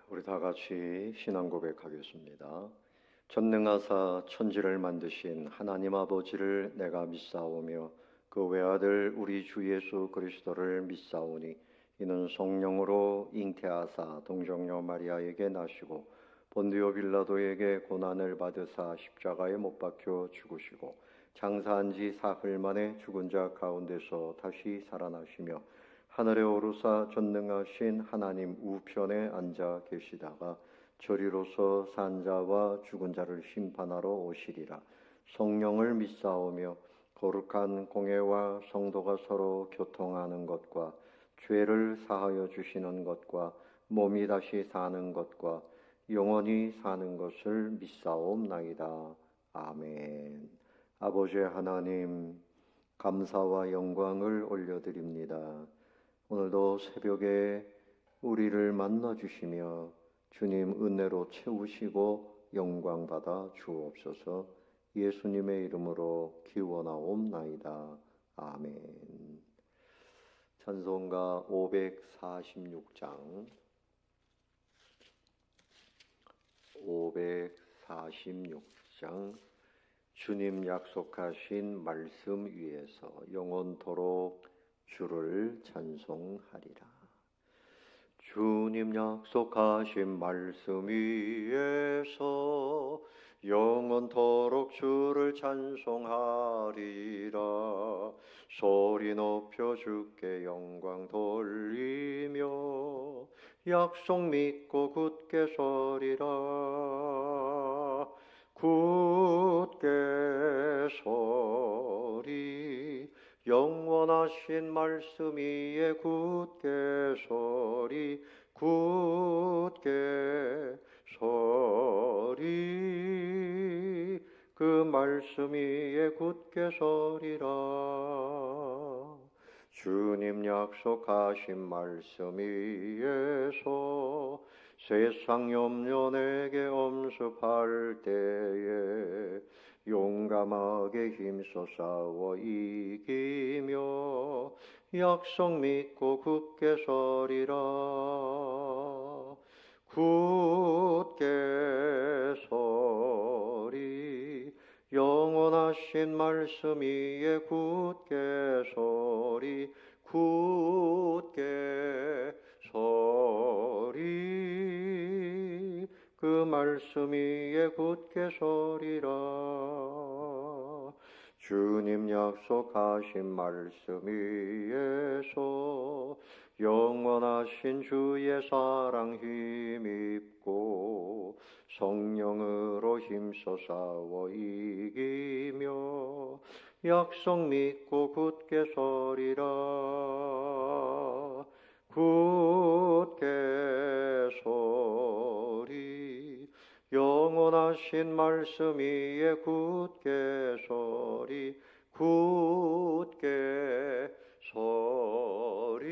우리 다 같이 신앙 고백하겠습니다. 전능하사 천지를 만드신 하나님 아버지를 내가 믿사오며 그 외아들 우리 주 예수 그리스도를 믿사오니 이는 성령으로 잉태하사 동정녀 마리아에게 나시고 본디오 빌라도에게 고난을 받으사 십자가에 못 박혀 죽으시고 장사한 지 사흘 만에 죽은 자 가운데서 다시 살아나시며 하늘에 오르사 전능하신 하나님 우편에 앉아 계시다가 저리로서 산 자와 죽은 자를 심판하러 오시리라. 성령을 믿사오며 거룩한 공회와 성도가 서로 교통하는 것과 죄를 사하여 주시는 것과 몸이 다시 사는 것과 영원히 사는 것을 믿사옵나이다. 아멘. 아버지 하나님, 감사와 영광을 올려드립니다. 오늘도 새벽에 우리를 만나주시며 주님 은혜로 채우시고 영광받아 주옵소서. 예수님의 이름으로 기원하옵나이다. 아멘. 찬송가 546장 546장 주님 약속하신 말씀 위에서 영원토록 주를 찬송하리라. 주님 약속하신 말씀 위에서 영원토록 주를 찬송하리라. 소리 높여 주께 영광 돌리며 약속 믿고 굳게 서리라. 굳게 서리 영원하신 말씀 위에 굳게 서리 굳게 서리 그 말씀 위에 굳게 서리라. 주님 약속하신 말씀 위에서 세상 염려 내게 엄습할 때에 용감하게 힘써 싸워 이기며 약속 믿고 굳게 서리라. 굳게 서리 영원하신 말씀 위에 굳게 서리 굳게 서리 그 말씀 위에 굳게 서리라. 주님 약속하신 말씀 위에서 영원하신 주의 사랑 힘입고 성령으로 힘써 싸워 이기며 약속 믿고 굳게 서리라. 굳게 서리 영원하신 말씀 위에 굳게 서리 굳게 서리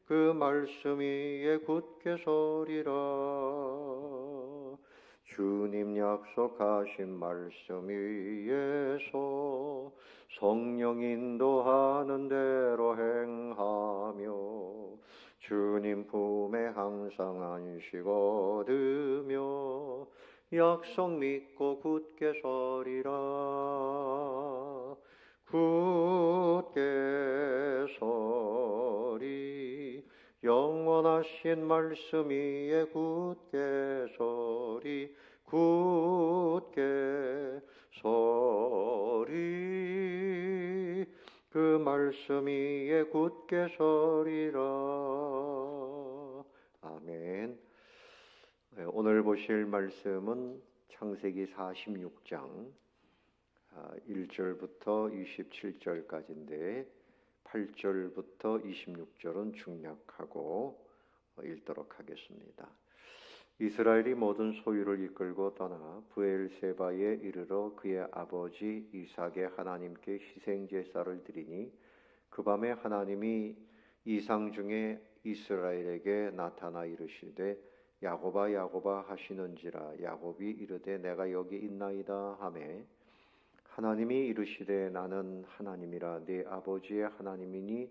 그 말씀 위에 굳게 서리라. 주님 약속하신 말씀 위에서 성령 인도하는 대로 행하며 주님 품에 항상 안식 얻으며 약속 믿고 굳게 서리라. 굳게 서리 영원하신 말씀 위에 굳게 서리 굳게 서리 그 말씀 위에 굳게 서리라. 아멘. 오늘 보실 말씀은 창세기 46장 1절부터 27절까지인데 8절부터 26절은 중략하고 읽도록 하겠습니다. 이스라엘이 모든 소유를 이끌고 떠나 브엘세바에 이르러 그의 아버지 이삭의 하나님께 희생제사를 드리니 그 밤에 하나님이 이상 중에 이스라엘에게 나타나 이르시되 야곱아 야곱아 하시는지라. 야곱이 이르되 내가 여기 있나이다 하매 하나님이 이르시되 나는 하나님이라 네 아버지의 하나님이니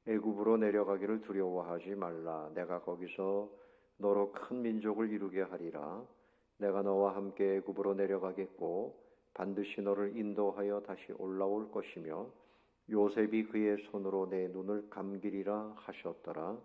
애굽으로 내려가기를 두려워하지 말라. 내가 거기서 너로 큰 민족을 이루게 하리라. 내가 너와 함께 애굽으로 내려가겠고 반드시 너를 인도하여 다시 올라올 것이며 요셉이 그의 손으로 내 눈을 감기리라 하셨더라.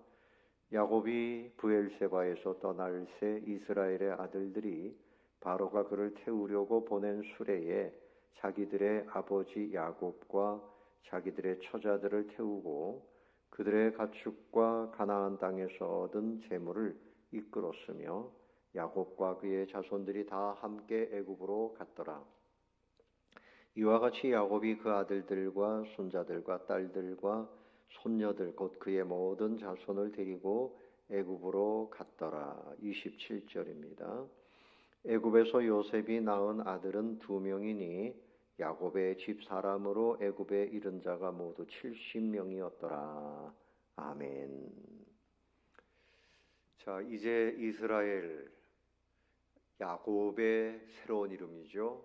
야곱이 브엘세바에서 떠날 새 이스라엘의 아들들이 바로가 그를 태우려고 보낸 수레에 자기들의 아버지 야곱과 자기들의 처자들을 태우고 그들의 가축과 가나안 땅에서 얻은 재물을 이끌었으며 야곱과 그의 자손들이 다 함께 애굽으로 갔더라. 이와 같이 야곱이 그 아들들과 손자들과 딸들과 손녀들 곧 그의 모든 자손을 데리고 애굽으로 갔더라. 27절입니다. 애굽에서 요셉이 낳은 아들은 2명이니 야곱의 집 사람으로 애굽에 이른 자가 모두 70명이었더라. 아멘. 자, 이제 이스라엘 야곱의 새로운 이름이죠.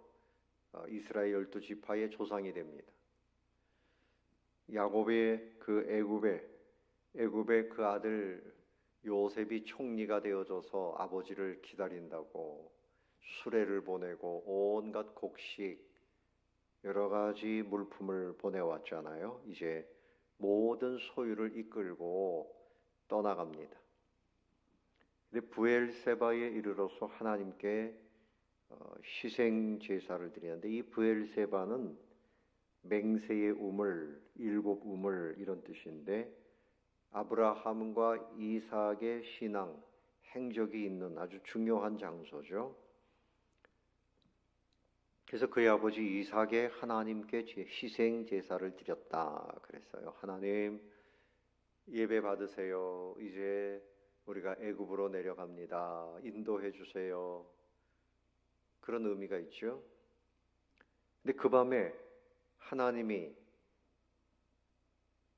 이스라엘 12지파의 조상이 됩니다. 야곱의 그 애굽의 그 아들 요셉이 총리가 되어져서 아버지를 기다린다고 수레를 보내고 온갖 곡식 여러 가지 물품을 보내왔잖아요. 이제 모든 소유를 이끌고 떠나갑니다. 근데 부엘세바에 이르러서 하나님께 희생 제사를 드리는데 이 부엘세바는 맹세의 우물, 7우물 이런 뜻인데 아브라함과 이삭의 신앙, 행적이 있는 아주 중요한 장소죠. 그래서 그의 아버지 이삭의 하나님께 희생 제사를 드렸다 그랬어요. 하나님 예배 받으세요. 이제 우리가 애굽으로 내려갑니다. 인도해 주세요. 그런 의미가 있죠. 근데 그 밤에 하나님이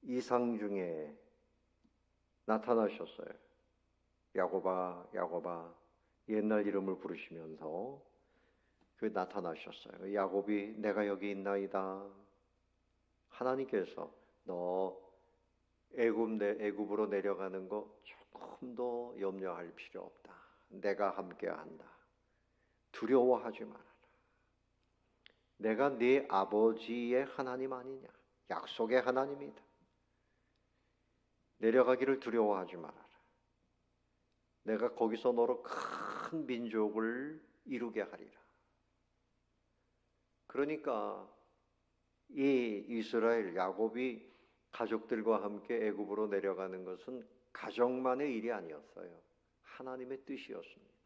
이상 중에 나타나셨어요. 야곱아, 야곱아, 옛날 이름을 부르시면서 그 나타나셨어요. 야곱이 내가 여기 있나이다. 하나님께서 너 애굽으로 내려가는 거 조금도 염려할 필요 없다. 내가 함께한다. 두려워하지 말아라. 내가 네 아버지의 하나님 아니냐. 약속의 하나님이다. 내려가기를 두려워하지 말아라. 내가 거기서 너로 큰 민족을 이루게 하리라. 그러니까 이 이스라엘 야곱이 가족들과 함께 애굽으로 내려가는 것은 가정만의 일이 아니었어요. 하나님의 뜻이었습니다.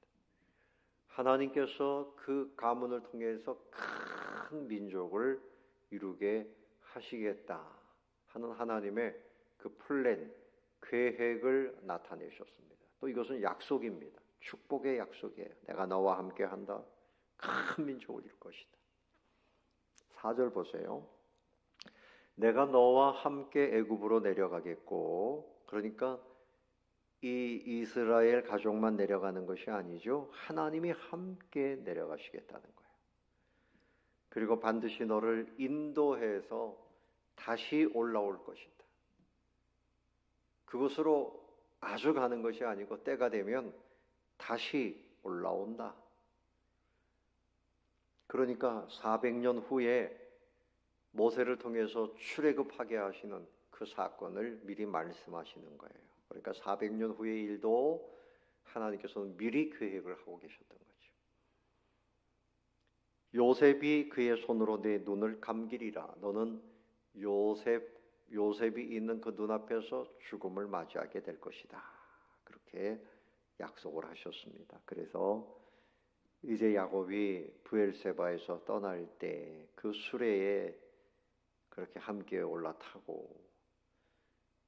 하나님께서 그 가문을 통해서 큰 민족을 이루게 하시겠다 하는 하나님의 그 플랜, 계획을 나타내셨습니다. 또 이것은 약속입니다. 축복의 약속이에요. 내가 너와 함께 한다. 큰 민족을 이룰 것이다. 4절 보세요. 내가 너와 함께 애굽으로 내려가겠고, 그러니까 이 이스라엘 가족만 내려가는 것이 아니죠. 하나님이 함께 내려가시겠다는 거예요. 그리고 반드시 너를 인도해서 다시 올라올 것이다. 그곳으로 아주 가는 것이 아니고 때가 되면 다시 올라온다. 그러니까 400년 후에 모세를 통해서 출애굽하게 하시는 그 사건을 미리 말씀하시는 거예요. 그러니까 400년 후의 일도 하나님께서는 미리 계획을 하고 계셨던 거죠. 요셉이 그의 손으로 내 눈을 감기리라. 너는 요셉이 있는 그 눈앞에서 죽음을 맞이하게 될 것이다. 그렇게 약속을 하셨습니다. 그래서 이제 야곱이 브엘세바에서 떠날 때 그 수레에 그렇게 함께 올라타고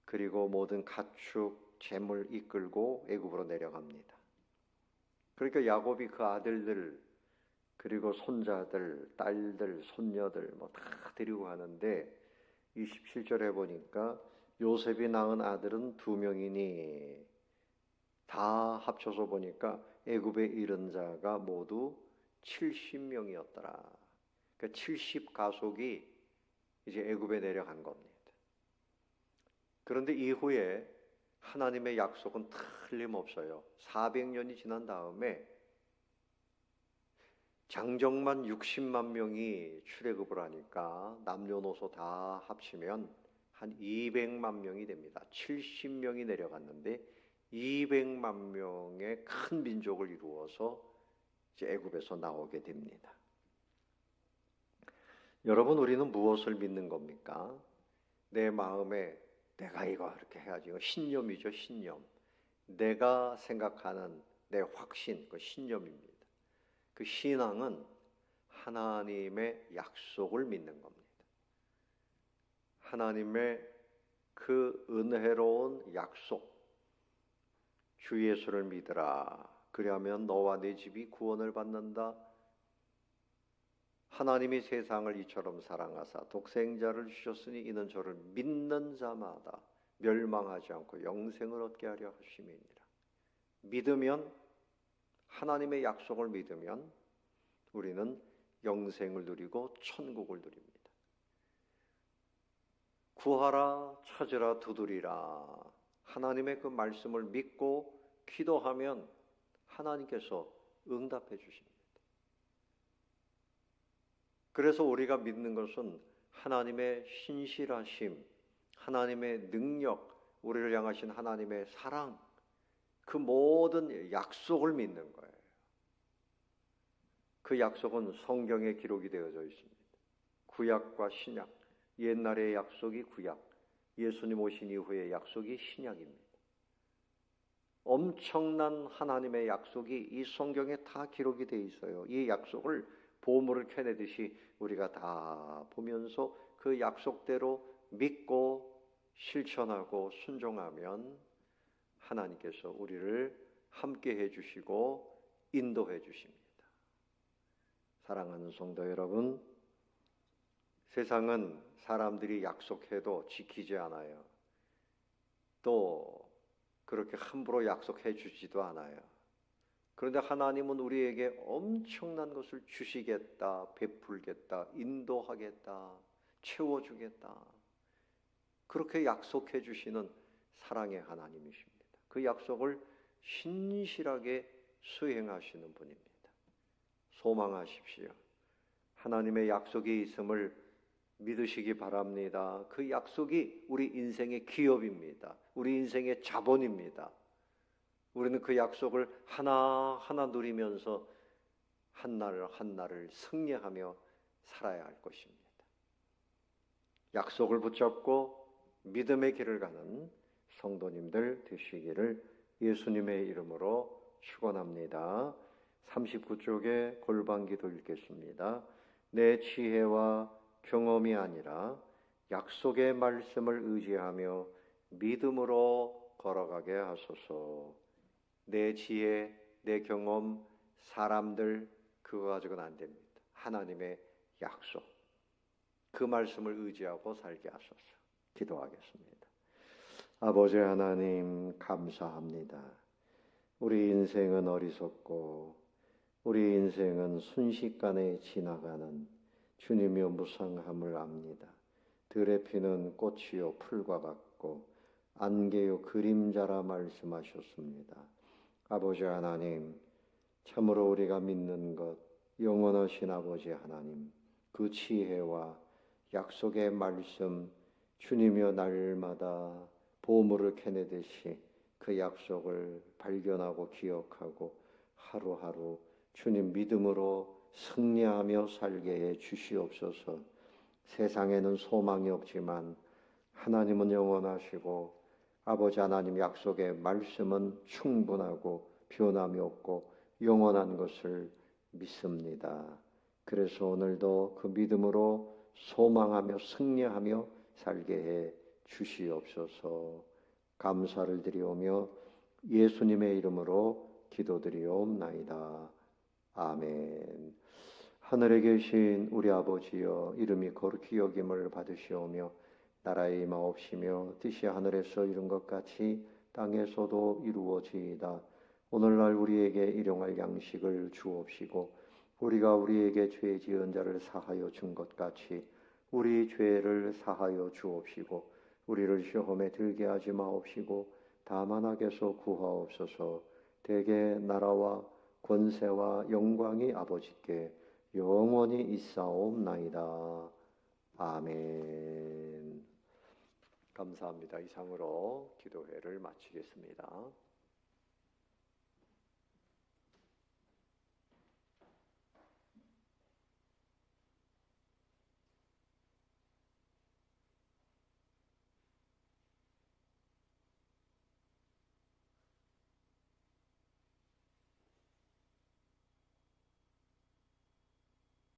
그리고 모든 가축, 재물 이끌고 애굽으로 내려갑니다. 그러니까 야곱이 그 아들들 그리고 손자들, 딸들, 손녀들 뭐 다 데리고 가는데 27절에 보니까 요셉이 낳은 아들은 2명이니 다 합쳐서 보니까 애굽에 이른 자가 모두 70명이었더라. 그러니까 70가족이 이제 애굽에 내려간 겁니다. 그런데 이후에 하나님의 약속은 틀림없어요. 400년이 지난 다음에 장정만 60만 명이 출애굽을 하니까 남녀노소 다 합치면 한 200만 명이 됩니다. 70명이 내려갔는데 200만 명의 큰 민족을 이루어서 이제 애굽에서 나오게 됩니다. 여러분, 우리는 무엇을 믿는 겁니까? 내 마음에 내가 이거 이렇게 해야지. 이거 신념이죠, 신념. 내가 생각하는 내 확신, 그 신념입니다. 그 신앙은 하나님의 약속을 믿는 겁니다. 하나님의 그 은혜로운 약속, 주 예수를 믿으라. 그리하면 너와 네 집이 구원을 받는다. 하나님이 세상을 이처럼 사랑하사 독생자를 주셨으니 이는 저를 믿는 자마다 멸망하지 않고 영생을 얻게 하려 하심이니라. 믿으면, 하나님의 약속을 믿으면 우리는 영생을 누리고 천국을 누립니다. 구하라, 찾으라, 두드리라. 하나님의 그 말씀을 믿고 기도하면 하나님께서 응답해 주십니다. 그래서 우리가 믿는 것은 하나님의 신실하심, 하나님의 능력, 우리를 향하신 하나님의 사랑, 그 모든 약속을 믿는 거예요. 그 약속은 성경에 기록이 되어져 있습니다. 구약과 신약, 옛날의 약속이 구약, 예수님 오신 이후의 약속이 신약입니다. 엄청난 하나님의 약속이 이 성경에 다 기록이 되어 있어요. 이 약속을 보물을 캐내듯이 우리가 다 보면서 그 약속대로 믿고 실천하고 순종하면 하나님께서 우리를 함께 해주시고 인도해 주십니다. 사랑하는 성도 여러분, 세상은 사람들이 약속해도 지키지 않아요. 또 그렇게 함부로 약속해 주지도 않아요. 그런데 하나님은 우리에게 엄청난 것을 주시겠다, 베풀겠다, 인도하겠다, 채워주겠다, 그렇게 약속해 주시는 사랑의 하나님이십니다. 그 약속을 신실하게 수행하시는 분입니다. 소망하십시오. 하나님의 약속이 있음을 믿으시기 바랍니다. 그 약속이 우리 인생의 기업입니다. 우리 인생의 자본입니다. 우리는 그 약속을 하나하나 누리면서 한날 한날을 승리하며 살아야 할 것입니다. 약속을 붙잡고 믿음의 길을 가는 성도님들 되시기를 예수님의 이름으로 축원합니다. 39쪽의 골방기도 읽겠습니다. 내 지혜와 경험이 아니라 약속의 말씀을 의지하며 믿음으로 걸어가게 하소서. 내 지혜, 내 경험, 사람들 그거 가지고는 안 됩니다. 하나님의 약속, 그 말씀을 의지하고 살게 하소서. 기도하겠습니다. 아버지 하나님, 감사합니다. 우리 인생은 어리석고 우리 인생은 순식간에 지나가는 주님의 무상함을 압니다. 들의 피는 꽃이요 풀과 같고 안개요 그림자라 말씀하셨습니다. 아버지 하나님, 참으로 우리가 믿는 것, 영원하신 아버지 하나님, 그 지혜와 약속의 말씀, 주님이여 날마다 보물을 캐내듯이 그 약속을 발견하고 기억하고 하루하루 주님 믿음으로 승리하며 살게 해 주시옵소서. 세상에는 소망이 없지만 하나님은 영원하시고 아버지 하나님 약속의 말씀은 충분하고 변함이 없고 영원한 것을 믿습니다. 그래서 오늘도 그 믿음으로 소망하며 승리하며 살게 해 주시옵소서. 감사를 드리오며 예수님의 이름으로 기도드리옵나이다. 아멘. 하늘에 계신 우리 아버지여, 이름이 거룩히 여김을 받으시오며 나라의 임하옵시며 뜻이 하늘에서 이룬 것 같이 땅에서도 이루어지이다. 오늘날 우리에게 일용할 양식을 주옵시고 우리가 우리에게 죄 지은 자를 사하여 준 것 같이 우리 죄를 사하여 주옵시고 우리를 시험에 들게 하지 마옵시고 다만 악에서 구하옵소서. 대개 나라와 권세와 영광이 아버지께 영원히 있사옵나이다. 아멘. 감사합니다. 이상으로 기도회를 마치겠습니다.